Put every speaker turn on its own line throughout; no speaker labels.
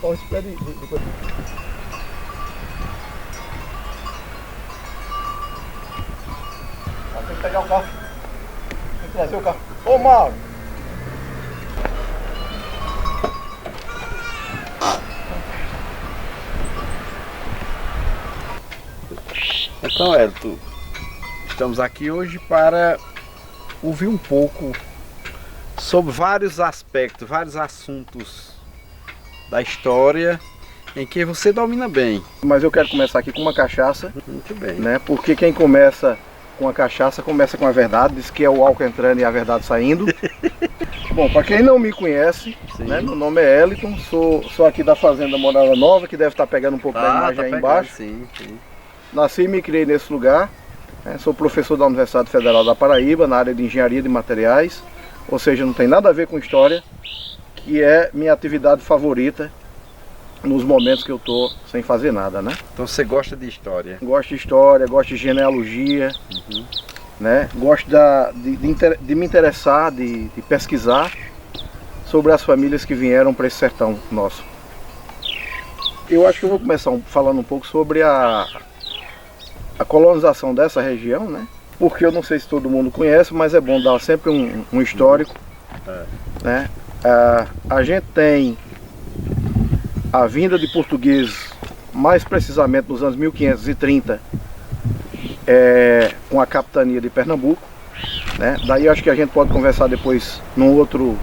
Rapaz, espera aí. Tem que pegar o carro. Tem que trazer o carro. Ô, Mauro! Então, Elton, estamos aqui hoje para ouvir um pouco sobre vários aspectos, vários assuntos da história em que você domina bem. Mas eu quero começar aqui com uma cachaça. Muito bem. Né? Porque quem começa com a cachaça começa com a verdade, diz que é o álcool entrando e a verdade saindo. Bom, para quem não me conhece, né, meu nome é Eliton, sou aqui da Fazenda Morada Nova, que deve estar pegando um pouco da imagem aí embaixo. Sim. Nasci e me criei nesse lugar, né, sou professor da Universidade Federal da Paraíba, na área de Engenharia de Materiais, ou seja, não tem nada a ver com história, que é minha atividade favorita nos momentos que eu estou sem fazer nada, né? Então você gosta de história? Gosto de história, gosto de genealogia, né? Gosto de me interessar, de pesquisar sobre as famílias que vieram para esse sertão nosso. Eu acho que eu vou começar falando um pouco sobre a colonização dessa região, né? Porque eu não sei se todo mundo conhece, mas é bom dar sempre um histórico, né? A gente tem a vinda de portugueses, mais precisamente nos anos 1530, com a capitania de Pernambuco, né? Daí acho que a gente pode conversar depois num outro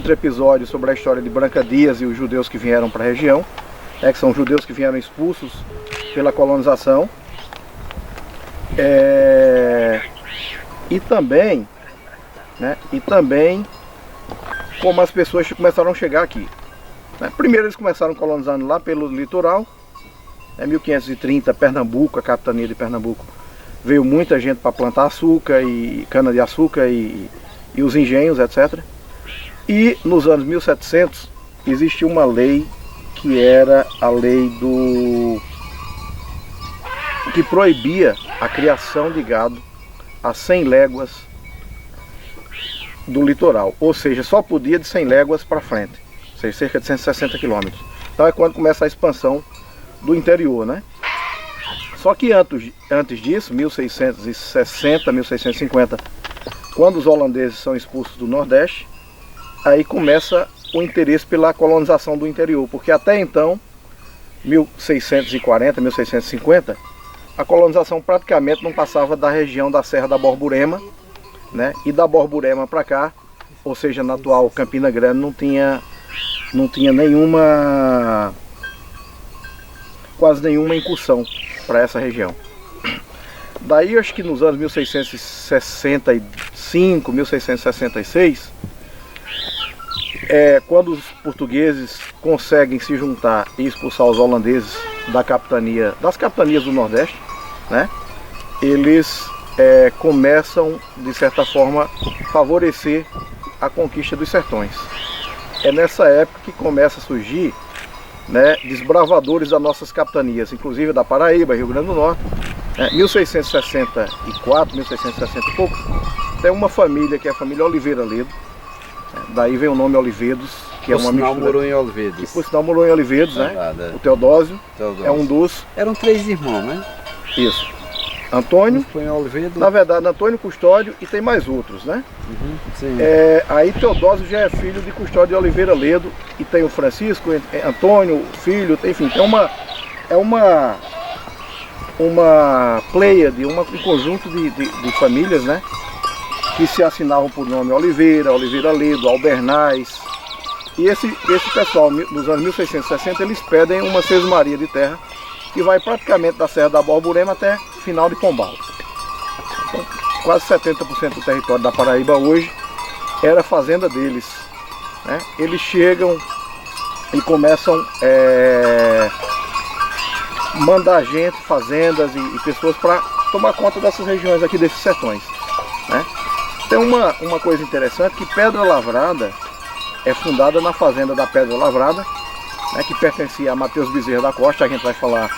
episódio sobre a história de Branca Dias e os judeus que vieram para a região, que são judeus que vieram expulsos pela colonização. E também como as pessoas começaram a chegar aqui, né? Primeiro eles começaram colonizando lá pelo litoral, 1530, Pernambuco, a capitania de Pernambuco, veio muita gente para plantar açúcar e cana-de-açúcar e os engenhos, etc. E nos anos 1700 existe uma lei que era a lei que proibia a criação de gado a 100 léguas do litoral, ou seja, só podia de 100 léguas para frente, ou seja, cerca de 160 quilômetros. Então é quando começa a expansão do interior, né? Só que antes disso, 1660, 1650, quando os holandeses são expulsos do Nordeste, aí começa o interesse pela colonização do interior, porque até então, 1640, 1650, a colonização praticamente não passava da região da Serra da Borborema, né? E da Borborema para cá, ou seja, na atual Campina Grande, não tinha quase nenhuma incursão para essa região. Daí acho que nos anos 1665, 1666, quando os portugueses conseguem se juntar e expulsar os holandeses das capitanias do Nordeste, né? Eles começam, de certa forma, favorecer a conquista dos sertões. É nessa época que começa a surgir, né, desbravadores das nossas capitanias, inclusive da Paraíba, Rio Grande do Norte. 1664, 1660 e pouco, tem uma família que é a família Oliveira Ledo, daí vem o nome Olivedos, que é uma mistura. Morou em Olivedos. Que por sinal morou em Olivedos, né? O Teodósio é um dos... Eram 3 irmãos, né? Isso. Antônio, foi em Olivedo. Na verdade, Antônio Custódio e tem mais outros, né? Sim. Aí Teodósio já é filho de Custódio de Oliveira Ledo e tem o Francisco, Antônio, filho, enfim, tem uma pleiade, um conjunto de famílias, né? Que se assinavam por nome Oliveira Ledo, Albernaz. E esse pessoal, nos anos 1660, eles pedem uma sesmaria de terra que vai praticamente da Serra da Borborema até final de Pombal. Então, quase 70% do território da Paraíba hoje era fazenda deles, né? Eles chegam e começam a mandar gente, fazendas e pessoas para tomar conta dessas regiões aqui, desses sertões, né? Tem uma coisa interessante, que Pedra Lavrada é fundada na fazenda da Pedra Lavrada, né, que pertencia a Mateus Bezerra da Costa, a gente vai falar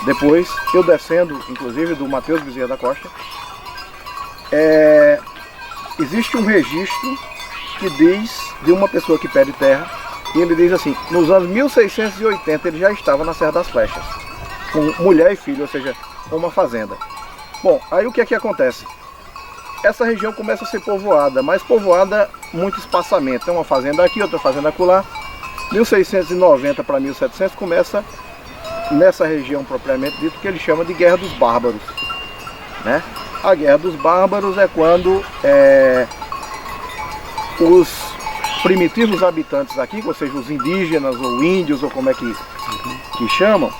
depois. Eu descendo, inclusive, do Mateus Bezerra da Costa. Existe um registro que diz de uma pessoa que pede terra,
E ele diz assim, nos anos 1680 ele já estava na Serra das Flechas, com mulher e filho, ou seja, uma fazenda. Bom, aí o que é que acontece? Essa região começa a ser povoada, mas povoada muito espaçamento. Tem uma fazenda aqui, outra fazenda acolá. 1690 para 1700 começa nessa região propriamente dito que ele chama de Guerra dos Bárbaros, né? A Guerra dos Bárbaros é quando os primitivos habitantes aqui, ou seja, os indígenas ou índios, ou como é que chamam,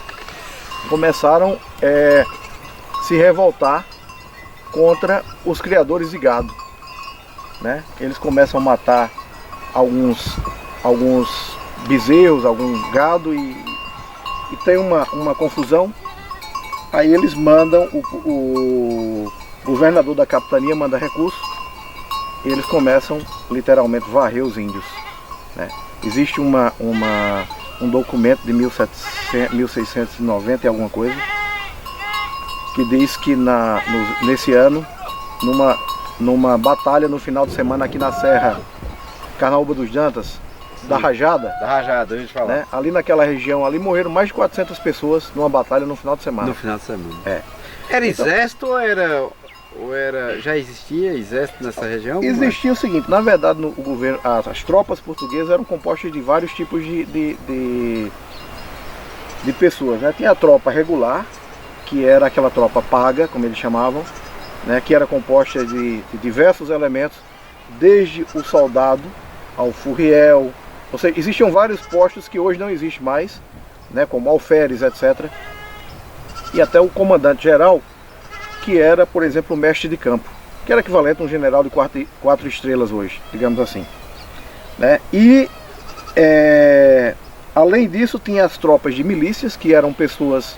começaram a se revoltar contra os criadores de gado, né? Eles começam a matar alguns bezerros, algum gado e tem uma confusão. Aí eles mandam, o governador da capitania manda recursos e eles começam literalmente varrer os índios, né? Existe um documento de 1690 e alguma coisa que diz que nesse ano, numa batalha no final de semana aqui na Serra Carnaúba dos Dantas, da Rajada,
eu ia te falar.
Né? Ali naquela região ali morreram mais de 400 pessoas numa batalha no final de semana.
No final de semana.
É.
Era exército ou era já existia exército nessa região?
Existia o seguinte, na verdade o governo, as tropas portuguesas eram compostas de vários tipos de pessoas, né? Tinha a tropa regular, que era aquela tropa paga, como eles chamavam, né? Que era composta de diversos elementos, desde o soldado ao furriel. Ou seja, existiam vários postos que hoje não existem mais, né? Como alferes, etc. E até o comandante-geral, que era, por exemplo, o mestre de campo, que era equivalente a um general de 4 estrelas hoje, digamos assim, né? E além disso tinha as tropas de milícias, que eram pessoas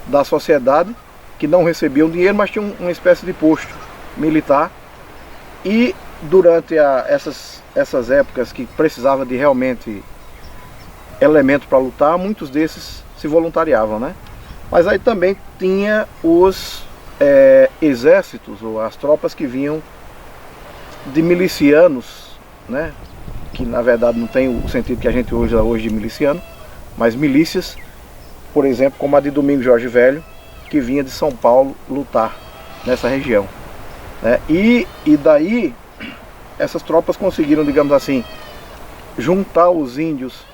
da sociedade que não recebiam dinheiro, mas tinham uma espécie de posto militar. E durante essas épocas que precisava de realmente elementos para lutar, muitos desses se voluntariavam, né? Mas aí também tinha os exércitos, ou as tropas que vinham de milicianos, né? Que na verdade não tem o sentido que a gente usa hoje de miliciano, mas milícias, por exemplo, como a de Domingos Jorge Velho, que vinha de São Paulo lutar nessa região, né? E daí essas tropas conseguiram, digamos assim, juntar os índios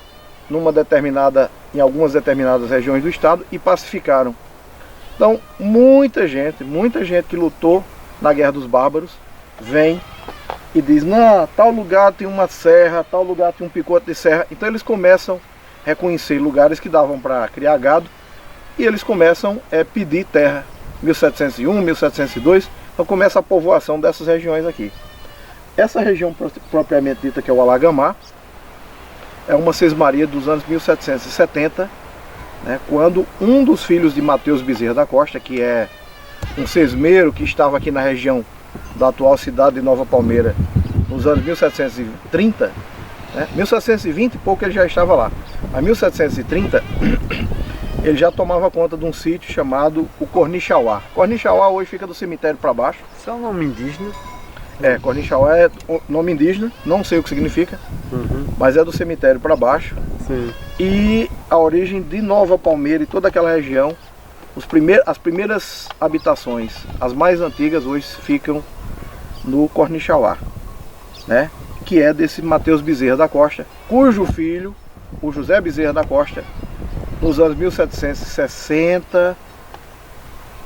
em algumas determinadas regiões do estado e pacificaram. Então muita gente que lutou na Guerra dos Bárbaros vem e diz, não, tal lugar tem uma serra, tal lugar tem um picote de serra. Então eles começam a reconhecer lugares que davam para criar gado e eles começam a pedir terra. 1701, 1702, então começa a povoação dessas regiões aqui. Essa região propriamente dita, que é o Alagamar, é uma sesmaria dos anos 1770, né, quando um dos filhos de Mateus Bezerra da Costa, que é um sesmeiro que estava aqui na região da atual cidade de Nova Palmeira, nos anos 1730, né, 1720 e pouco ele já estava lá, mas 1730 ele já tomava conta de um sítio chamado o Cornixauá. Cornixauá hoje fica do cemitério para baixo.
Isso é um nome indígena?
Cornixauá é nome indígena, não sei o que significa, mas é do cemitério para baixo.
Sim.
E a origem de Nova Palmeira e toda aquela região, as primeiras habitações, as mais antigas, hoje ficam no Cornixauá, né? Que é desse Mateus Bezerra da Costa, cujo filho, o José Bezerra da Costa, nos anos 1760,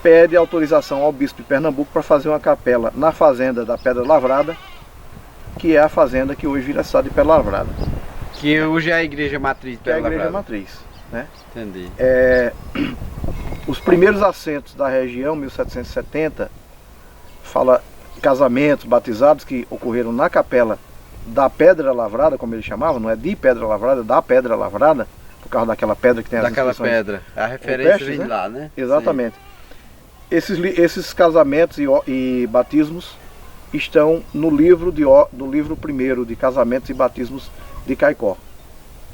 pede autorização ao bispo de Pernambuco para fazer uma capela na fazenda da Pedra Lavrada, que é a fazenda que hoje vira a cidade de Pedra Lavrada.
Que hoje é a igreja matriz de Pedra Lavrada.
É a igreja matriz, né?
Entendi.
Os primeiros assentos da região, 1770, fala casamentos, batizados que ocorreram na capela da Pedra Lavrada, como eles chamavam, não é de Pedra Lavrada, da Pedra Lavrada, por causa daquela pedra que tem as
daquela pedra, a referência vem de lá, né?
Exatamente. Esses casamentos e batismos estão no livro primeiro de casamentos e batismos de Caicó,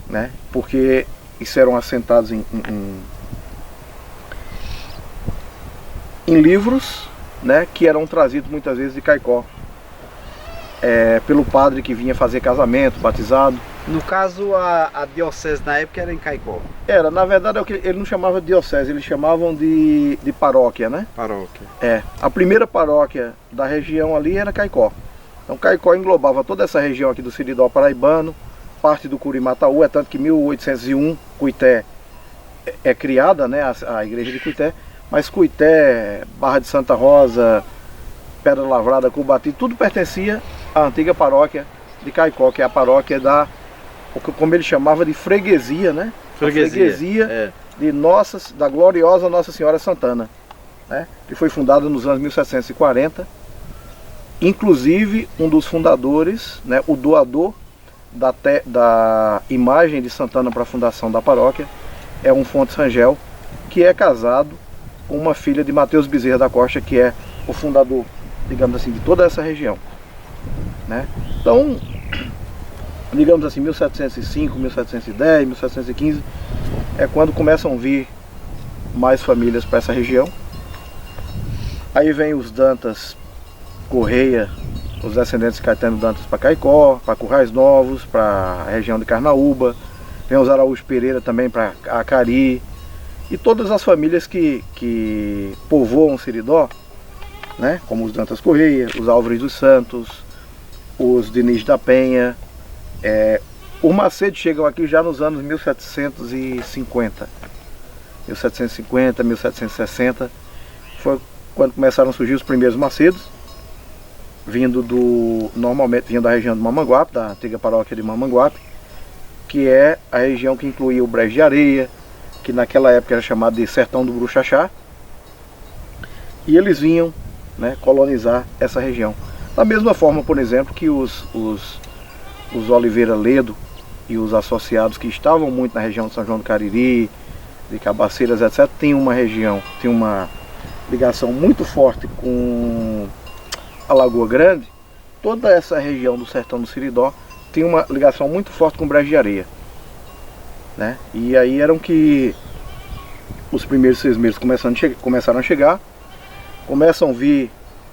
né? Porque isso eram assentados em livros, né? Que eram trazidos muitas vezes de Caicó. pelo padre que vinha fazer casamento, batizado.
No caso, a diocese na época era em Caicó.
Era, na verdade, ele não chamava de diocese, eles chamavam de paróquia, né?
Paróquia.
A primeira paróquia da região ali era Caicó. Então Caicó englobava toda essa região aqui do Seridó paraibano, parte do Curimataú, é tanto que em 1801 Cuité é criada, né, a igreja de Cuité, mas Cuité, Barra de Santa Rosa, Pedra Lavrada, Cubati, tudo pertencia à antiga paróquia de Caicó, que é a paróquia como ele chamava de freguesia, né? Freguesia da gloriosa Nossa Senhora Santana, né? Que foi fundada nos anos 1740. Inclusive, um dos fundadores, né, o doador da imagem de Santana para a fundação da paróquia, é um Fontes Rangel, que é casado com uma filha de Mateus Bezerra da Costa, que é o fundador, digamos assim, de toda essa região, né? Então, digamos assim, 1705, 1710, 1715, é quando começam a vir mais famílias para essa região. Aí vem os Dantas Correia, os descendentes de Caetano Dantas para Caicó, para Currais Novos, para a região de Carnaúba. Vem os Araújo Pereira também para Acari. E todas as famílias que povoam Seridó, né? Como os Dantas Correia, os Álvares dos Santos, os Diniz da Penha. O Macedo chegam aqui já nos anos 1750. 1750, 1760. Foi quando começaram a surgir os primeiros Macedos, normalmente vindo da região de Mamanguape, da antiga paróquia de Mamanguape, que é a região que incluía o Brejo de Areia, que naquela época era chamado de Sertão do Bruxaxá, e eles vinham, né, colonizar essa região. Da mesma forma, por exemplo, que os Oliveira Ledo e os associados que estavam muito na região de São João do Cariri, de Cabaceiras, etc., tem uma ligação muito forte com a Lagoa Grande. Toda essa região do sertão do Seridó tem uma ligação muito forte com o Brejo de Areia, né? E aí eram que os primeiros 6 meses começaram a chegar, começam a vir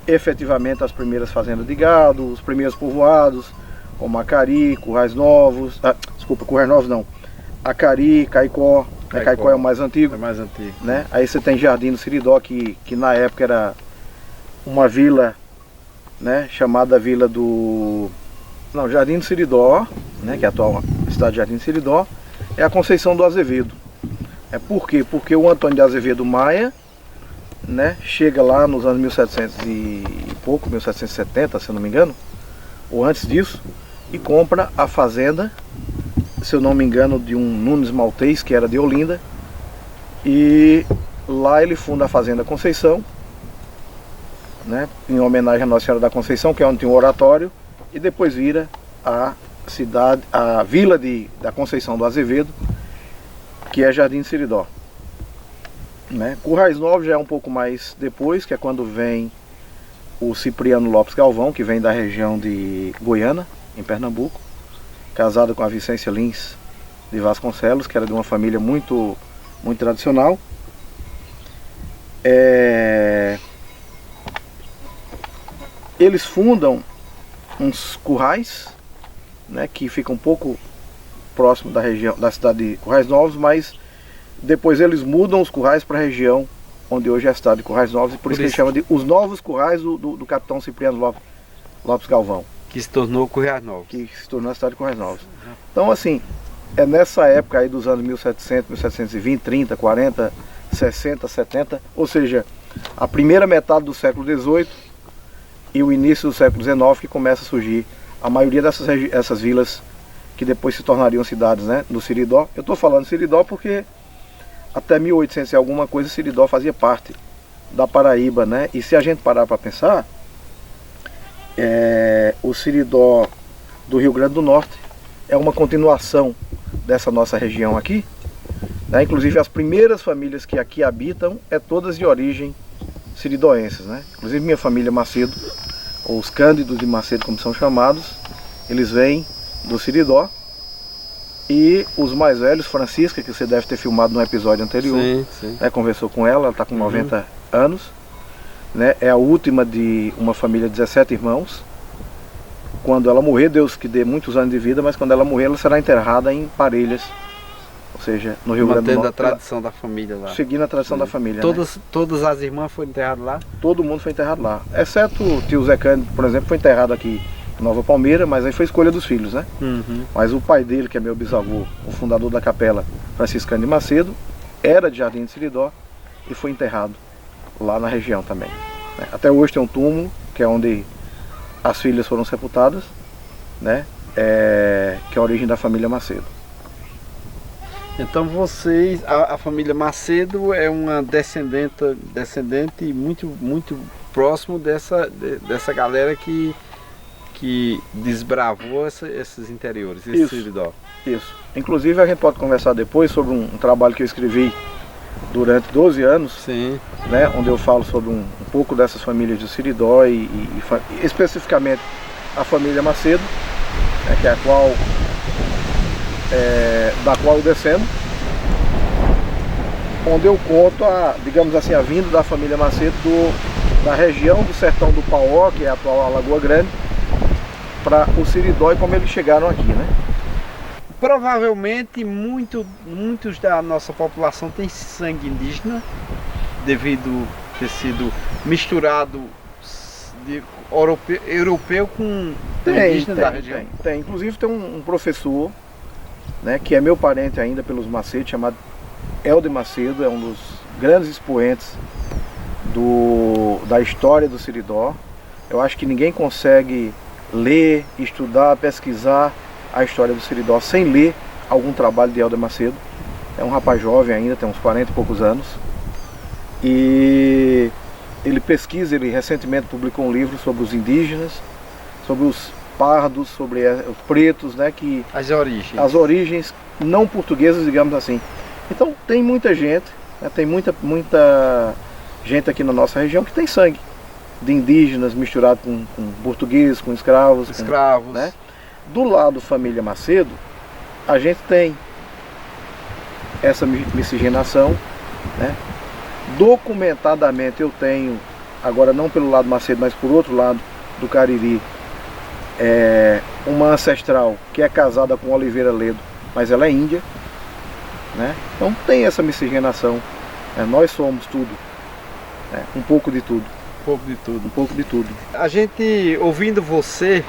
efetivamente as primeiras fazendas de gado, os primeiros povoados, como Acari, Currais Novos, Currais Novos não, Acari, Caicó. Caicó é o mais antigo.
É mais antigo.
Né? Aí você tem Jardim do Seridó, que na época era uma vila, né, chamada Vila do... Não, Jardim do Seridó, né, que é a atual cidade de Jardim do Seridó, é a Conceição do Azevedo. Por quê? Porque o Antônio de Azevedo Maia, né, chega lá nos anos 1700 e pouco, 1770, se eu não me engano, ou antes disso, e compra a fazenda, se eu não me engano, de um Nunes Maltês, que era de Olinda, e lá ele funda a Fazenda Conceição, né, em homenagem à Nossa Senhora da Conceição, que é onde tem um oratório, e depois vira a vila da Conceição do Azevedo, que é Jardim Seridó, né. Currais Novos já é um pouco mais depois, que é quando vem o Cipriano Lopes Galvão, que vem da região de Goiânia, em Pernambuco, casado com a Vicência Lins de Vasconcelos, que era de uma família muito, muito tradicional. Eles fundam uns currais, né, que ficam um pouco próximo da região da cidade de Currais Novos, mas depois eles mudam os currais para a região onde hoje é a cidade de Currais Novos, e por isso que eles chamam de os novos currais do capitão Cipriano Lopes Galvão.
Que se tornou Currais Novos.
Que se tornou a cidade de Currais Novos. Então, assim, é nessa época aí dos anos 1700, 1720, 30, 40, 60, 70, ou seja, a primeira metade do século XVIII e o início do século XIX, que começa a surgir a maioria dessas vilas que depois se tornariam cidades, né, do Seridó. Eu estou falando Seridó porque até 1800 e alguma coisa Seridó fazia parte da Paraíba, né? E se a gente parar para pensar, o Seridó do Rio Grande do Norte é uma continuação dessa nossa região aqui, né? Inclusive as primeiras famílias que aqui habitam todas de origem seridoenses, né? Inclusive minha família Macedo, ou os Cândidos de Macedo, como são chamados, eles vêm do Seridó. E os mais velhos, Francisca, que você deve ter filmado no episódio anterior,
sim.
Né, conversou com ela está com 90 anos, né, é a última de uma família de 17 irmãos, quando ela morrer, Deus que dê muitos anos de vida, mas quando ela morrer, ela será enterrada em Parelhas, ou seja, no Rio Grande do
Mantendo
Norte.
a tradição da família lá.
Seguindo a tradição da família. Né?
Todas as irmãs foram enterradas lá?
Todo mundo foi enterrado lá, exceto o tio Zé Cândido, por exemplo, foi enterrado aqui em Nova Palmeira, mas aí foi escolha dos filhos, né?
Uhum.
Mas o pai dele, que é meu bisavô, o fundador da capela, Franciscano de Macedo, era de Jardim de Seridó e foi enterrado lá na região também. Né? Até hoje tem um túmulo, que é onde as filhas foram sepultadas, né? Que é a origem da família Macedo.
Então vocês, a família Macedo é uma descendente muito próximo dessa galera que desbravou esses interiores, esse Seridó.
Isso. Inclusive a gente pode conversar depois sobre um trabalho que eu escrevi durante 12 anos,
sim,
né, onde eu falo sobre um pouco dessas famílias de Seridó e especificamente a família Macedo, né, que é da qual eu descendo, onde eu conto digamos assim, a vinda da família Macedo da região do sertão do Pauó, que é a atual Alagoa Grande, para o Seridó e como eles chegaram aqui, né?
Provavelmente muitos da nossa população tem sangue indígena, devido ter sido misturado de europeu com indígena da região.
Tem. Inclusive tem um professor, né, que é meu parente ainda pelos Macedo, chamado Helder Macedo, é um dos grandes expoentes da história do Seridó. Eu acho que ninguém consegue ler, estudar, pesquisar a história do Seridó sem ler algum trabalho de Helder Macedo. É um rapaz jovem ainda, tem uns 40 e poucos anos. E ele pesquisa, ele recentemente publicou um livro sobre os indígenas, sobre os pardos, sobre os pretos, né, as origens não portuguesas, digamos assim. Então tem muita gente, né, tem muita gente aqui na nossa região que tem sangue de indígenas misturado com portugueses, com escravos. Né? Do lado família Macedo, a gente tem essa miscigenação, né? Documentadamente eu tenho, agora não pelo lado Macedo, mas por outro lado do Cariri, uma ancestral que é casada com Oliveira Ledo, mas ela é índia, né? Então tem essa miscigenação, né? Nós somos tudo, né? Um pouco de tudo. Um pouco de tudo.
A gente, ouvindo você,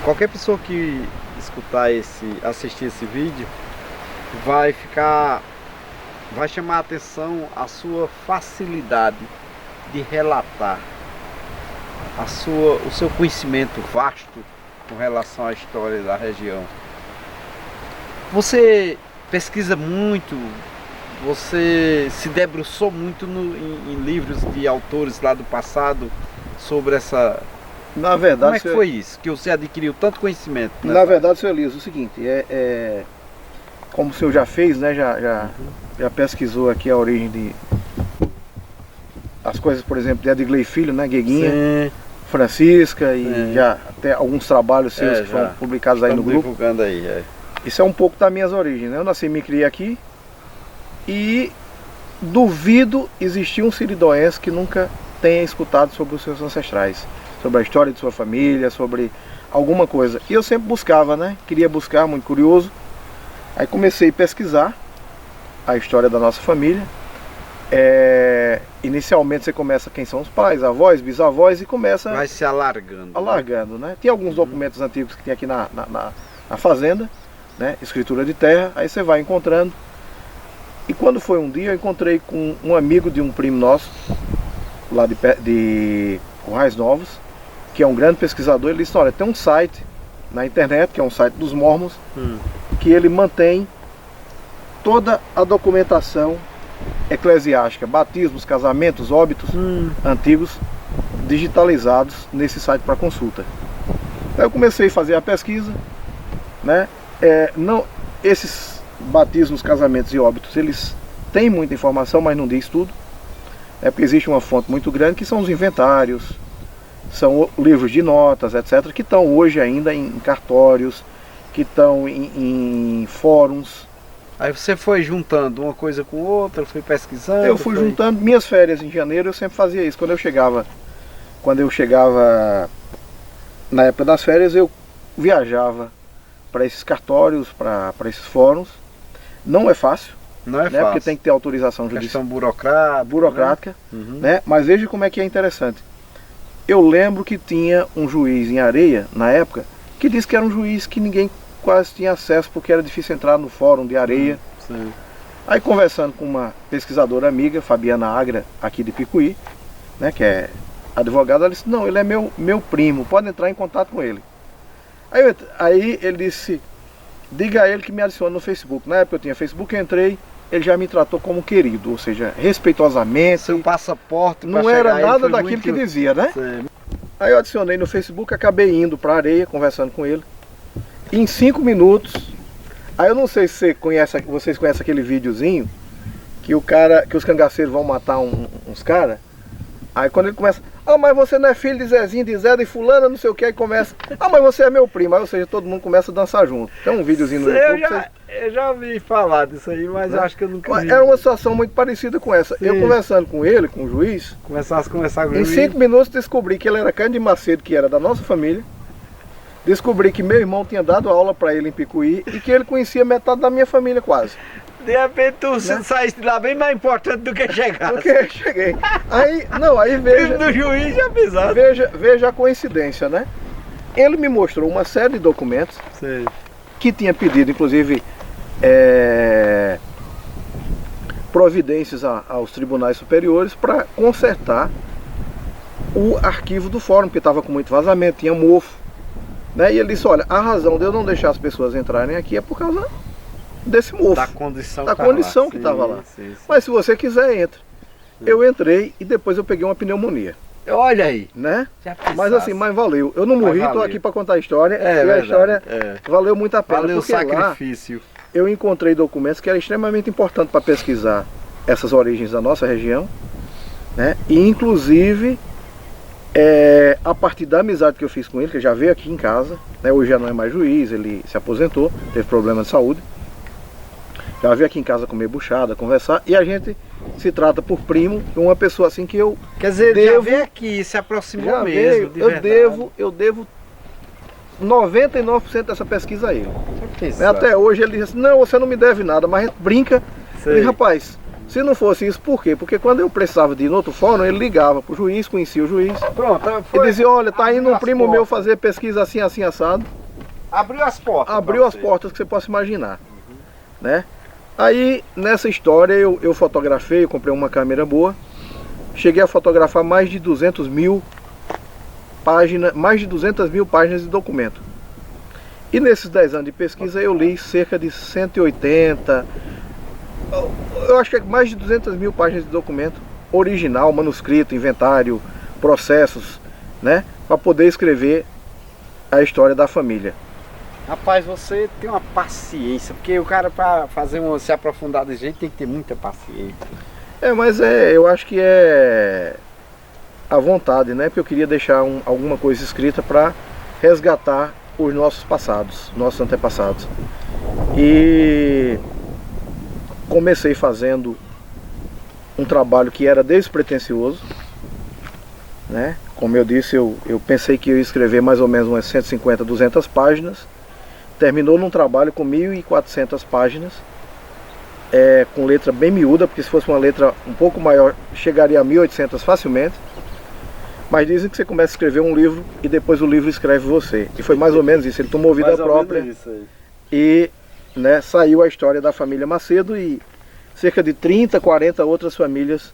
qualquer pessoa que escutar assistir esse vídeo, vai chamar a atenção a sua facilidade de relatar, o seu conhecimento vasto com relação à história da região. Você pesquisa muito, você se debruçou muito em livros de autores lá do passado sobre essa...
Na verdade,
como é que foi isso? Que você adquiriu tanto conhecimento?
Na verdade, senhor Elias, o seguinte, como o senhor já fez, né, já pesquisou aqui a origem de... as coisas, por exemplo, de Edgley Filho, né, Gueguinha, sim, Francisca, e já até alguns trabalhos seus que foram publicados aí no grupo.
Divulgando aí,
Isso é um pouco das minhas origens, né? Eu nasci e me criei aqui e duvido existir um siridoense que nunca tenha escutado sobre os seus ancestrais, sobre a história de sua família, sobre alguma coisa. E eu sempre buscava, né? Queria buscar, muito curioso. Aí comecei a pesquisar a história da nossa família. Inicialmente você começa quem são os pais, avós, bisavós e começa...
vai se alargando.
Alargando, né? Tem alguns documentos antigos que tem aqui na fazenda, né? Escritura de terra, aí você vai encontrando. E quando foi um dia eu encontrei com um amigo de um primo nosso, lá de Currais Novos, que é um grande pesquisador. Ele disse, olha, tem um site na internet, que é um site dos Mormons, que ele mantém toda a documentação eclesiástica, batismos, casamentos, óbitos antigos, digitalizados nesse site para consulta. Aí eu comecei a fazer a pesquisa, né? Esses batismos, casamentos e óbitos, eles têm muita informação, mas não diz tudo. Porque existe uma fonte muito grande que são os inventários, são livros de notas, etc., que estão hoje ainda em cartórios, que estão em fóruns.
Aí você foi juntando uma coisa com outra, foi pesquisando?
Eu fui juntando. Minhas férias em janeiro eu sempre fazia isso. Quando eu chegava na época das férias eu viajava para esses cartórios, para esses fóruns. Não é fácil,
Não é
né?
fácil.
Porque tem que ter autorização judicial.
Questão burocrática.
Burocrática, né? Mas veja como é que é interessante. Eu lembro que tinha um juiz em Areia, na época, que disse que era um juiz que ninguém quase tinha acesso porque era difícil entrar no fórum de Areia.
Sim.
Aí conversando com uma pesquisadora amiga, Fabiana Agra, aqui de Picuí, né, que é advogada, ela disse, não, ele é meu primo, pode entrar em contato com ele. Aí ele disse, diga a ele que me adicione no Facebook. Na época eu tinha Facebook, eu entrei, ele já me tratou como querido, ou seja, respeitosamente.
Seu passaporte
Não
pra
era
chegar aí
nada
foi
daquilo
muito...
que dizia, né?
Sim.
Aí eu adicionei no Facebook, acabei indo para Areia, conversando com ele. E em 5 minutos, aí eu não sei se vocês conhecem aquele videozinho que os cangaceiros vão matar uns caras. Aí quando ele começa, mas você não é filho de Zezinho, de Zé, de fulana, não sei o que, aí começa, mas você é meu primo, aí, ou seja, todo mundo começa a dançar junto. Tem um videozinho no YouTube.
Eu já ouvi falar disso aí, mas eu acho que eu nunca vi.
Era uma situação muito parecida com essa.
Sim.
Eu conversando com ele, com o juiz,
Começasse a conversar com
em
ele.
5 minutos descobri que ele era Cândido Macedo, que era da nossa família. Descobri que meu irmão tinha dado aula para ele em Picuí e que ele conhecia metade da minha família quase.
De repente tu saíste lá bem mais importante do que chegasse.
Porque cheguei. Aí veja,
do juiz já pisado.
veja a coincidência, né? Ele me mostrou uma série de documentos
Sei.
que tinha pedido, inclusive, providências aos tribunais superiores para consertar o arquivo do fórum, porque estava com muito vazamento, tinha mofo. Né? E ele disse, olha, a razão de eu não deixar as pessoas entrarem aqui é por causa desse mofo.
Da condição
Que estava lá.
Sim.
Mas se você quiser, entre. Eu entrei e depois eu peguei uma pneumonia.
Olha aí.
Né?
Já pensasse.
Mas assim, mas valeu. Eu não morri, estou aqui para contar a história. E a
verdade,
história valeu muito a pena.
Valeu o
porque lá
sacrifício.
eu encontrei documentos que eram extremamente importantes para pesquisar essas origens da nossa região. Né? E inclusive, a partir da amizade que eu fiz com ele, que já veio aqui em casa, né? Hoje já não é mais juiz, ele se aposentou, teve problema de saúde. Já veio aqui em casa comer buchada, conversar, e a gente se trata por primo, uma pessoa assim que eu
Quer dizer,
devo,
já veio aqui, se aproximou
já
mesmo,
veio,
de
eu
verdade.
devo 99% dessa pesquisa a ele.
Já
Até hoje ele diz assim, não, você não me deve nada, mas a gente brinca.
Sei.
E rapaz, se não fosse isso, por quê? Porque quando eu precisava de ir no outro fórum, ele ligava pro juiz, conhecia o juiz,
Pronto,
e dizia, olha, tá indo um
as
primo meu
portas.
fazer pesquisa assim, assim, assado.
Abriu as portas.
Abriu as portas que você possa imaginar. Né? Aí, nessa história, eu fotografei, eu comprei uma câmera boa, cheguei a fotografar mais de 200 mil páginas de documento. E nesses 10 anos de pesquisa eu li cerca de 180, eu acho que é mais de 200 mil páginas de documento original, manuscrito, inventário, processos, né, para poder escrever a história da família.
Rapaz, você tem uma paciência, porque o cara para se aprofundar desse jeito tem que ter muita paciência.
Mas eu acho que é a vontade, né, porque eu queria deixar alguma coisa escrita para resgatar os nossos passados, nossos antepassados. E comecei fazendo um trabalho que era despretensioso, né? Como eu disse, eu pensei que eu ia escrever mais ou menos umas 150, 200 páginas. Terminou num trabalho com 1.400 páginas, com letra bem miúda, porque se fosse uma letra um pouco maior, chegaria a 1.800 facilmente. Mas dizem que você começa a escrever um livro e depois o livro escreve você. E foi mais ou menos isso, ele tomou vida própria. E, né, saiu a história da família Macedo e cerca de 30, 40 outras famílias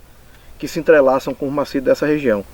que se entrelaçam com o Macedo dessa região.